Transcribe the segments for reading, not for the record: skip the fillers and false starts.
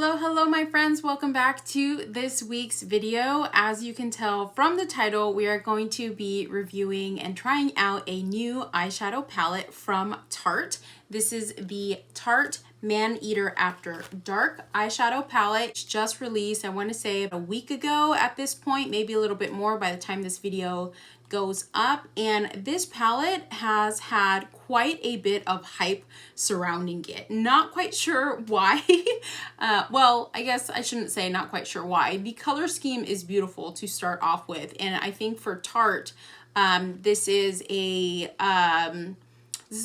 Hello my friends, welcome back to this week's video. As you can tell from the title, we are going to be reviewing and trying out a new eyeshadow palette from Tarte. This is the Tarte Maneater After Dark eyeshadow palette. It's just released, I want to say a week ago at this point, maybe a little bit more by the time this video goes up, and this palette has had quite a bit of hype surrounding it. Not quite sure why. Well, I guess I shouldn't say not quite sure why. The color scheme is beautiful to start off with, and I think for Tarte, this is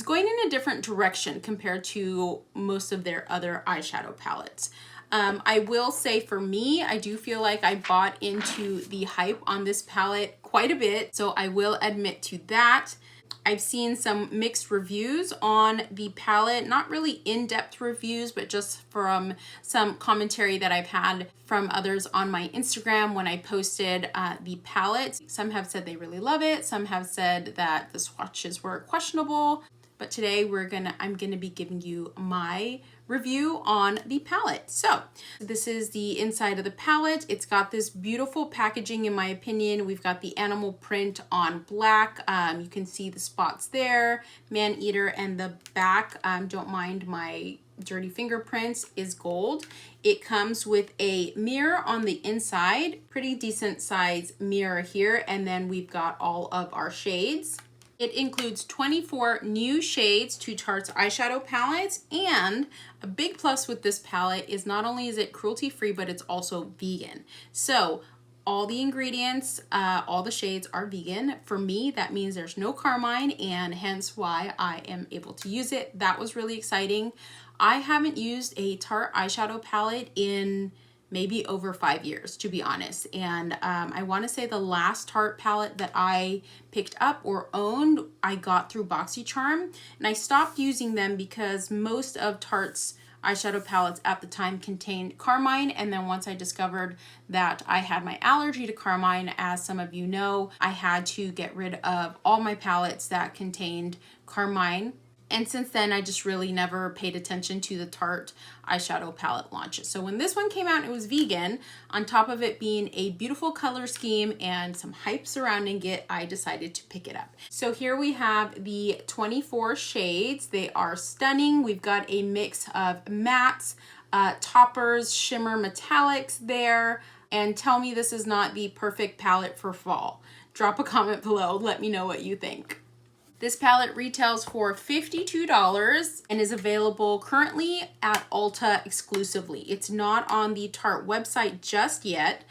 going in a different direction compared to most of their other eyeshadow palettes. I will say for me, I do feel like I bought into the hype on this palette quite a bit, so I will admit to that. I've seen some mixed reviews on the palette, not really in-depth reviews, but just from some commentary that I've had from others on my Instagram when I posted the palette. Some have said they really love it, some have said that the swatches were questionable. But today I'm gonna be giving you my review on the palette. So this is the inside of the palette. It's got this beautiful packaging in my opinion. We've got the animal print on black. You can see the spots there, Maneater, and the back, don't mind my dirty fingerprints, is gold. It comes with a mirror on the inside, pretty decent size mirror here, and then we've got all of our shades. It includes 24 new shades to Tarte's eyeshadow palettes, and a big plus with this palette is not only is it cruelty free, but it's also vegan. So all the ingredients, all the shades are vegan. For me, that means there's no carmine, and hence why I am able to use it. That was really exciting. I haven't used a Tarte eyeshadow palette in maybe over 5 years, to be honest. And I want to say the last Tarte palette that I picked up or owned, I got through BoxyCharm, and I stopped using them because most of Tarte's eyeshadow palettes at the time contained carmine. And then once I discovered that I had my allergy to carmine, as some of you know, I had to get rid of all my palettes that contained carmine. And since then, I just really never paid attention to the Tarte eyeshadow palette launches. So when this one came out, it was vegan. On top of it being a beautiful color scheme and some hype surrounding it, I decided to pick it up. So here we have the 24 shades. They are stunning. We've got a mix of mattes, toppers, shimmer metallics there. And tell me this is not the perfect palette for fall. Drop a comment below. Let me know what you think. This palette retails for $52 and is available currently at Ulta exclusively. It's not on the Tarte website just yet.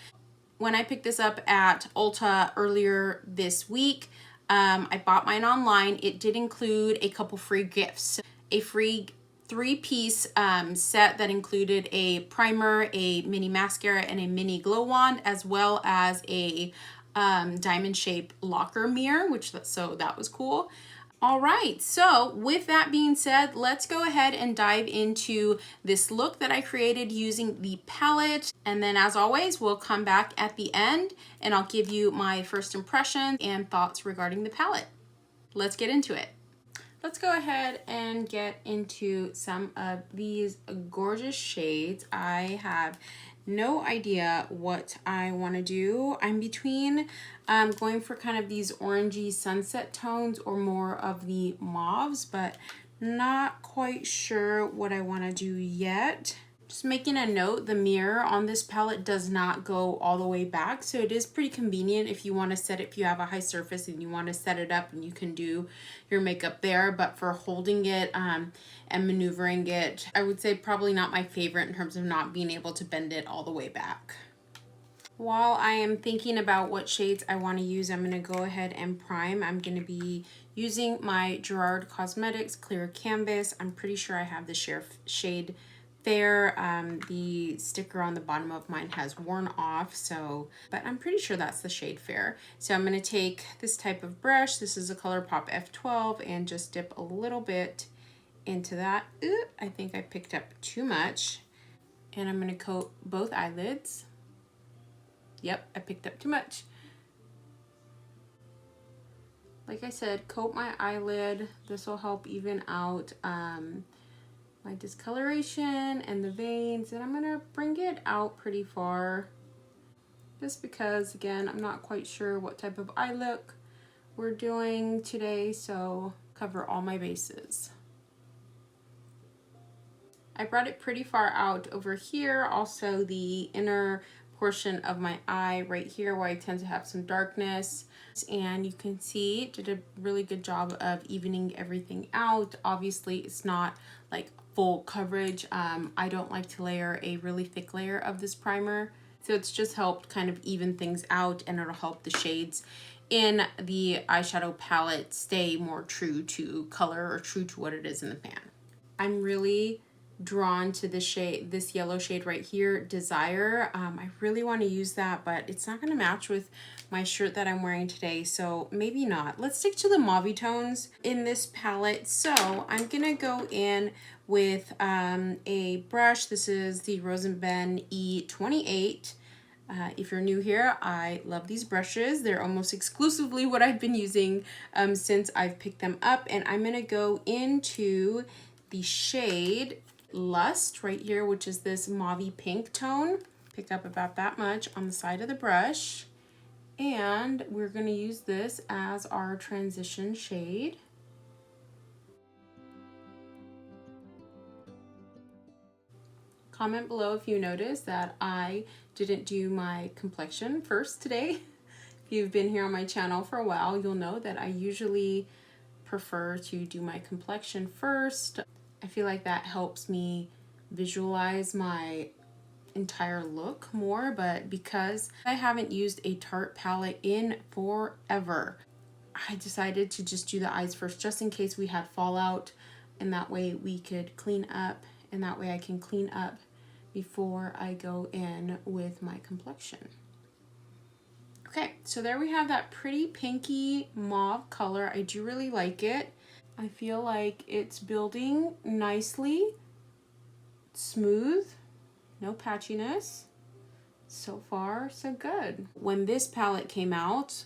When I picked this up at Ulta earlier this week, I bought mine online. It did include a couple free gifts. A free 3-piece set that included a primer, a mini mascara, and a mini glow wand, as well as a diamond shaped locker mirror, so that was cool. All right, so with that being said, let's go ahead and dive into this look that I created using the palette. And then as always, we'll come back at the end and I'll give you my first impressions and thoughts regarding the palette. Let's get into it. Let's go ahead and get into some of these gorgeous shades. I have no idea what I want to do. I'm between going for kind of these orangey sunset tones or more of the mauves, but not quite sure what I want to do yet. Just making a note, the mirror on this palette does not go all the way back, so it is pretty convenient if you want to set it, if you have a high surface and you want to set it up and you can do your makeup there. But for holding it and maneuvering it, I would say probably not my favorite in terms of not being able to bend it all the way back. While I am thinking about what shades I want to use, I'm going to go ahead and prime. I'm going to be using my Gerard Cosmetics Clear Canvas. I'm pretty sure I have the shade Fair. The sticker on the bottom of mine has worn off, but I'm pretty sure that's the shade Fair. So I'm going to take this type of brush. This is a ColourPop F12, and just dip a little bit into that. Ooh, I think I picked up too much. And I'm going to coat both eyelids. Yep, I picked up too much. Like I said, coat my eyelid. This will help even out my discoloration and the veins, and I'm gonna bring it out pretty far just because, again, I'm not quite sure what type of eye look we're doing today, so cover all my bases. I brought it pretty far out over here, also the inner portion of my eye right here where I tend to have some darkness, and you can see did a really good job of evening everything out. Obviously it's not like full coverage. I don't like to layer a really thick layer of this primer, so it's just helped kind of even things out, and it'll help the shades in the eyeshadow palette stay more true to color or true to what it is in the pan. I'm really drawn to this shade, this yellow shade right here, Desire. I really want to use that, but it's not going to match with my shirt that I'm wearing today, so maybe not. Let's stick to the mauve tones in this palette. So I'm gonna go in with a brush. This is the Rose & Ben E28. If you're new here, I love these brushes. They're almost exclusively what I've been using since I've picked them up, and I'm gonna go into the shade Lust right here, which is this mauve pink tone. Pick up about that much on the side of the brush, and we're going to use this as our transition shade. Comment below if you notice that I didn't do my complexion first today. If you've been here on my channel for a while, you'll know that I usually prefer to do my complexion first. I feel like that helps me visualize my entire look more, but because I haven't used a Tarte palette in forever, I decided to just do the eyes first just in case we had fallout, and that way we could clean up, and that way I can clean up before I go in with my complexion. Okay, so there we have that pretty pinky mauve color. I do really like it. I feel like it's building nicely, smooth, no patchiness. So far, so good. When this palette came out,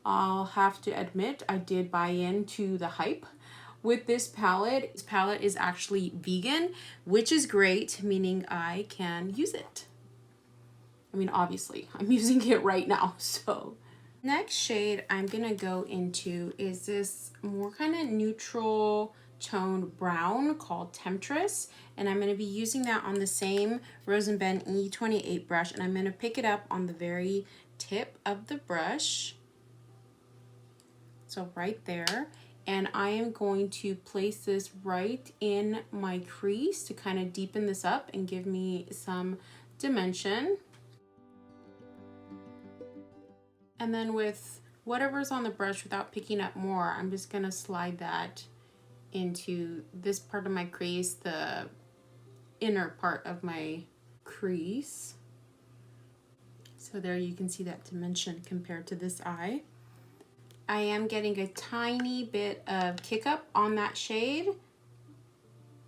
I'll have to admit I did buy into the hype with this palette. This palette is actually vegan, which is great, meaning I can use it. I mean, obviously, I'm using it right now, so. Next shade I'm gonna go into is this more kind of neutral toned brown called Temptress, and I'm going to be using that on the same Rose & Ben E28 brush, and I'm going to pick it up on the very tip of the brush, so right there, and I am going to place this right in my crease to kind of deepen this up and give me some dimension. And then with whatever's on the brush, without picking up more, I'm just going to slide that into this part of my crease, the inner part of my crease. So there you can see that dimension compared to this eye. I am getting a tiny bit of kick up on that shade.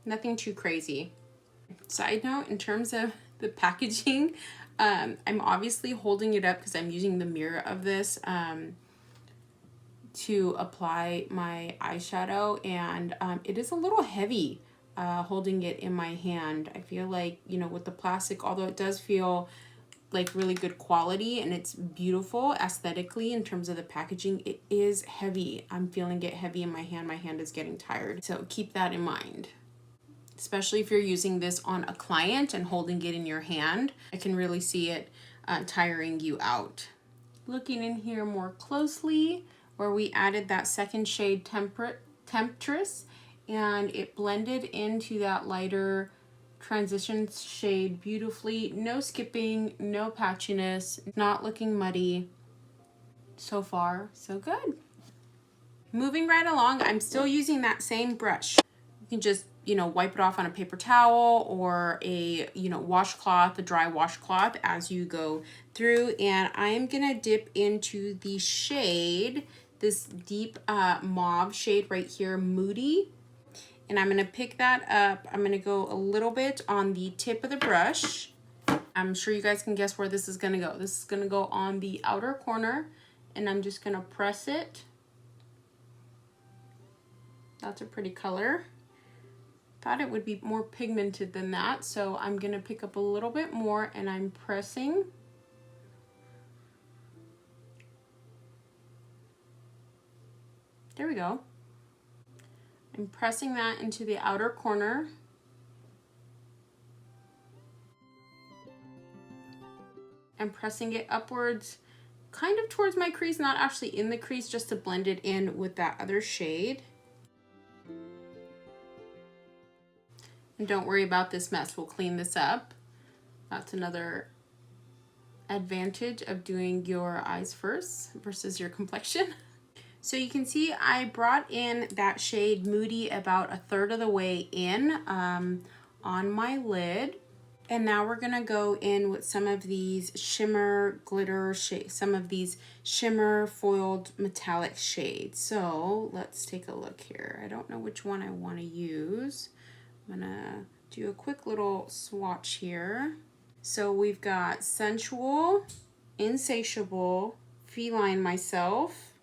Nothing too crazy. Side note, in terms of the packaging, I'm obviously holding it up because I'm using the mirror of this to apply my eyeshadow, and it is a little heavy holding it in my hand. I feel like, you know, with the plastic, although it does feel like really good quality and it's beautiful aesthetically in terms of the packaging, it is heavy. I'm feeling it heavy in my hand. My hand is getting tired, so keep that in mind. Especially if you're using this on a client and holding it in your hand, I can really see it tiring you out. Looking in here more closely, where we added that second shade Temptress, and it blended into that lighter transition shade beautifully. No skipping, no patchiness, not looking muddy. So far, so good. Moving right along, I'm still using that same brush. You can just, you know, wipe it off on a paper towel or a, you know, washcloth, a dry washcloth as you go through. And I'm gonna dip into the shade, this deep mauve shade right here, Moody. And I'm gonna pick that up. I'm gonna go a little bit on the tip of the brush. I'm sure you guys can guess where this is gonna go. This is gonna go on the outer corner, and I'm just gonna press it. That's a pretty color. thought it would be more pigmented than that, so I'm gonna pick up a little bit more and I'm pressing. There we go. I'm pressing that into the outer corner. I'm pressing it upwards, kind of towards my crease, not actually in the crease, just to blend it in with that other shade. And don't worry about this mess, we'll clean this up. That's another advantage of doing your eyes first versus your complexion. So you can see I brought in that shade Moody about a third of the way in on my lid. And now we're gonna go in with some of these shimmer glitter shades, some of these shimmer foiled metallic shades. So let's take a look here. I don't know which one I wanna use. I'm gonna do a quick little swatch here. So we've got Sensual, Insatiable, Feline Myself,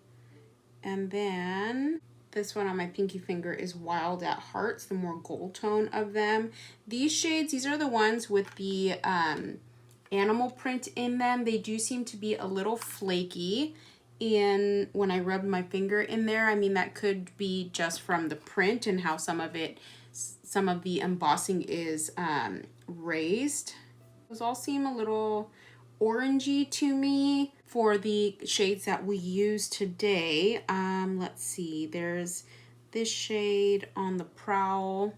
and then this one on my pinky finger is Wild at Heart, the more gold tone of them. These shades, these are the ones with the animal print in them. They do seem to be a little flaky when I rubbed my finger in there. I mean, that could be just from the print and how some of the embossing is raised. Those all seem a little orangey to me for the shades that we use today. Let's see, there's this shade on the Prowl.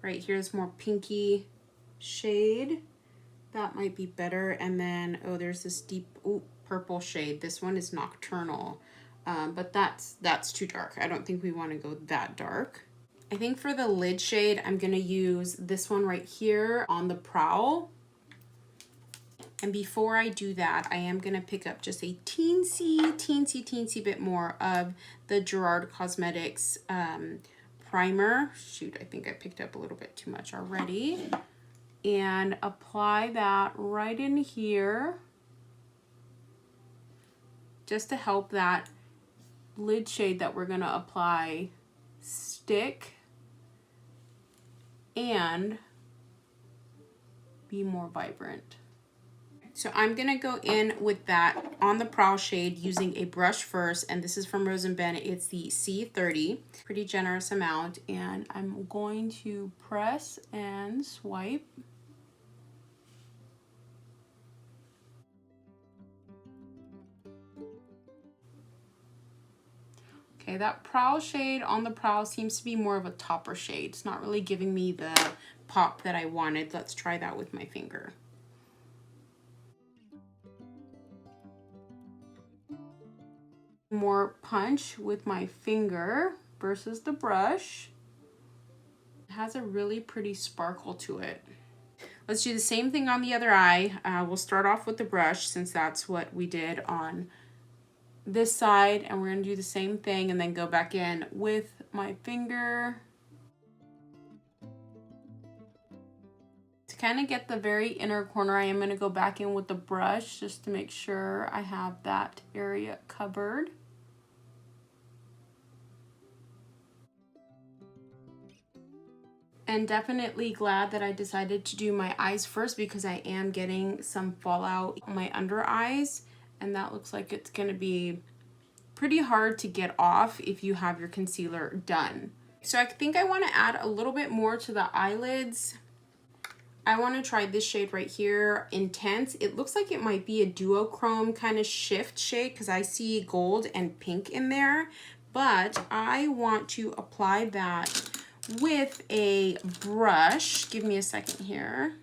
Right here's more pinky shade. That might be better. And then, oh, there's this deep purple shade. This one is Nocturnal, but that's too dark. I don't think we want to go that dark. I think for the lid shade, I'm gonna use this one right here on the Prowl. And before I do that, I am gonna pick up just a teensy bit more of the Gerard Cosmetics primer. Shoot, I think I picked up a little bit too much already. And apply that right in here, just to help that lid shade that we're gonna apply stick and be more vibrant. So I'm gonna go in with that on the Prowl shade using a brush first, and this is from Rose & Ben. It's the C30, pretty generous amount, and I'm going to press and swipe. Okay, that Prowl shade on the Prowl seems to be more of a topper shade. It's not really giving me the pop that I wanted. Let's try that with my finger. More punch with my finger versus the brush. It has a really pretty sparkle to it. Let's do the same thing on the other eye. We'll start off with the brush since that's what we did on this side, and we're gonna do the same thing and then go back in with my finger. To kind of get the very inner corner, I am gonna go back in with the brush just to make sure I have that area covered. And definitely glad that I decided to do my eyes first because I am getting some fallout on my under eyes, and that looks like it's gonna be pretty hard to get off if you have your concealer done. So I think I wanna add a little bit more to the eyelids. I wanna try this shade right here, Intense. It looks like it might be a duochrome kind of shift shade because I see gold and pink in there, but I want to apply that with a brush. Give me a second here.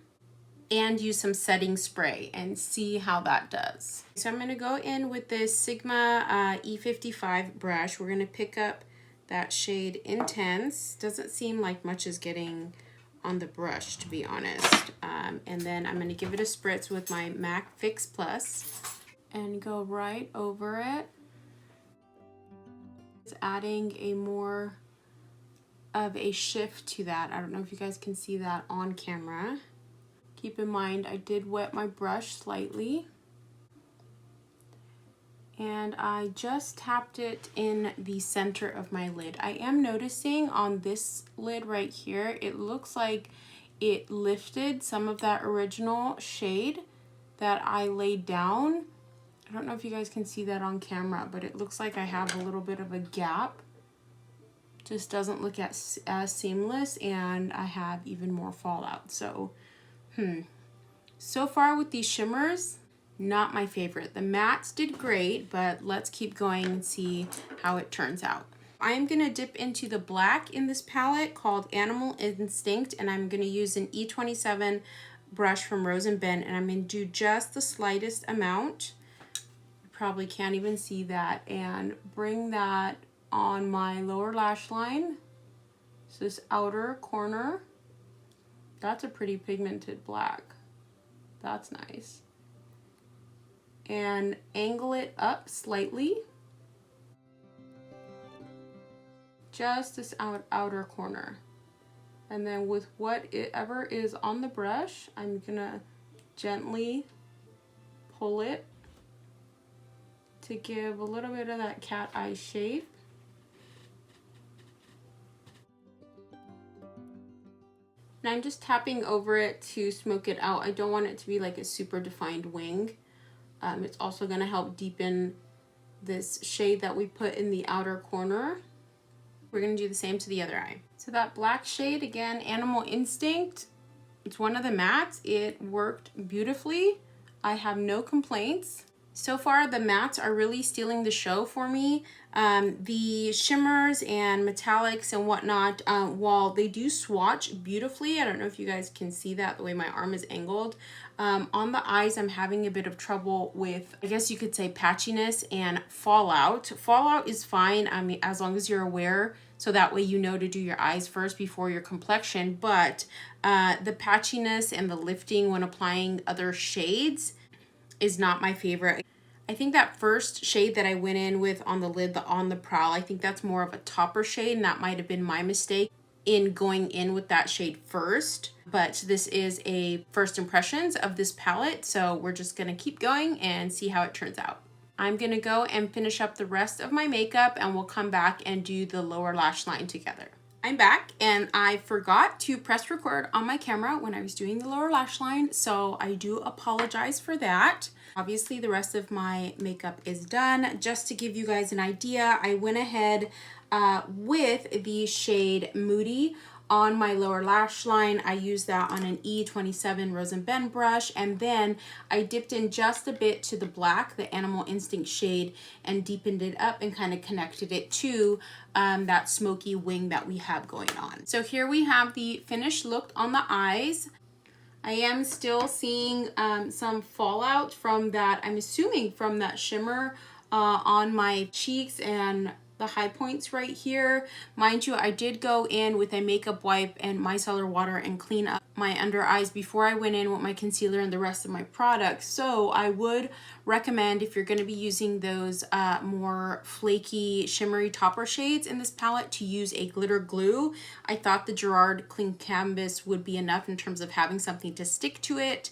And use some setting spray and see how that does. So I'm gonna go in with this Sigma E55 brush. We're gonna pick up that shade Intense. Doesn't seem like much is getting on the brush, to be honest. And then I'm gonna give it a spritz with my MAC Fix Plus and go right over it. It's adding a more of a shift to that. I don't know if you guys can see that on camera. Keep in mind, I did wet my brush slightly. And I just tapped it in the center of my lid. I am noticing on this lid right here, it looks like it lifted some of that original shade that I laid down. I don't know if you guys can see that on camera, but it looks like I have a little bit of a gap. Just doesn't look as seamless, and I have even more fallout. So, so far with these shimmers, not my favorite. The mattes did great, but let's keep going and see how it turns out. I am gonna dip into the black in this palette called Animal Instinct, and I'm gonna use an E27 brush from Rose & Ben, and I'm gonna do just the slightest amount. You probably can't even see that, and bring that on my lower lash line. So this outer corner, that's a pretty pigmented black. That's nice. And angle it up slightly. Just this outer corner. And then with whatever is on the brush, I'm gonna gently pull it to give a little bit of that cat eye shape. And I'm just tapping over it to smoke it out. I don't want it to be like a super defined wing. It's also going to help deepen this shade that we put in the outer corner. We're going to do the same to the other eye. So that black shade, again, Animal Instinct, it's one of the mattes. It worked beautifully. I have no complaints. So far, the mattes are really stealing the show for me. The shimmers and metallics and whatnot, while they do swatch beautifully, I don't know if you guys can see that the way my arm is angled. On the eyes, I'm having a bit of trouble with, I guess you could say, patchiness and fallout. Fallout is fine, I mean, as long as you're aware, so that way you know to do your eyes first before your complexion. But the patchiness and the lifting when applying other shades is not my favorite. I think that first shade that I went in with on the lid, the On the Prowl, I think that's more of a topper shade, and that might have been my mistake in going in with that shade first. But this is a first impressions of this palette, so we're just gonna keep going and see how it turns out. I'm gonna go and finish up the rest of my makeup, and we'll come back and do the lower lash line together. I'm back, and I forgot to press record on my camera when I was doing the lower lash line, so I do apologize for that. Obviously, the rest of my makeup is done. Just to give you guys an idea, I went ahead with the shade Moody on my lower lash line. I used that on an E27 Rose & Ben brush, and then I dipped in just a bit to the black, the Animal Instinct shade, and deepened it up and kind of connected it to that smoky wing that we have going on. So here we have the finished look on the eyes. I am still seeing some fallout from that, I'm assuming from that shimmer on my cheeks and the high points right here. Mind you, I did go in with a makeup wipe and micellar water and clean up my under eyes before I went in with my concealer and the rest of my products. So I would recommend, if you're going to be using those more flaky shimmery topper shades in this palette, to use a glitter glue. I thought the Gerard Clean Canvas would be enough in terms of having something to stick to it.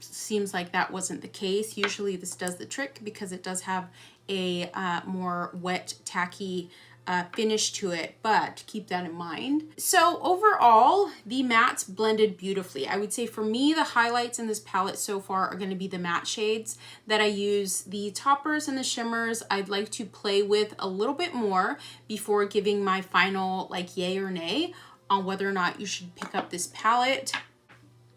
Seems like that wasn't the case. Usually this does the trick because it does have a more wet, tacky finish to it, but keep that in mind. So overall, the mattes blended beautifully. I would say for me, the highlights in this palette so far are going to be the matte shades that I use. The toppers and the shimmers, I'd like to play with a little bit more before giving my final like yay or nay on whether or not you should pick up this palette.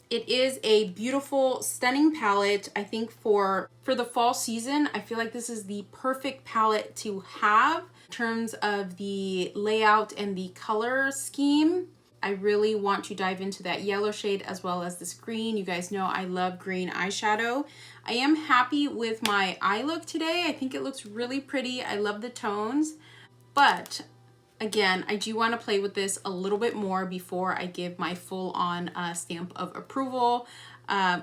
It is a beautiful, stunning palette. I think for the fall season, I feel like this is the perfect palette to have in terms of the layout and the color scheme. I really want to dive into that yellow shade as well as this green. You guys know I love green eyeshadow. I am happy with my eye look today. I think it looks really pretty. I love the tones, but again, I do want to play with this a little bit more before I give my full-on stamp of approval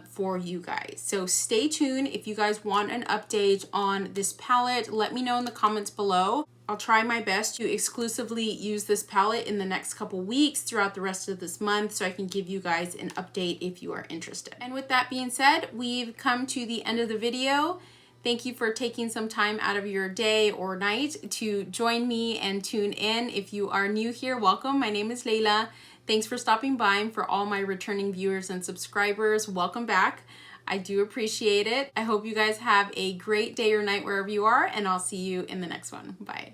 for you guys. So stay tuned. If you guys want an update on this palette, let me know in the comments below. I'll try my best to exclusively use this palette in the next couple weeks throughout the rest of this month, so I can give you guys an update if you are interested. And with that being said, we've come to the end of the video. Thank you for taking some time out of your day or night to join me and tune in. If you are new here, welcome. My name is Layla. Thanks for stopping by, and for all my returning viewers and subscribers, welcome back. I do appreciate it. I hope you guys have a great day or night wherever you are, and I'll see you in the next one. Bye.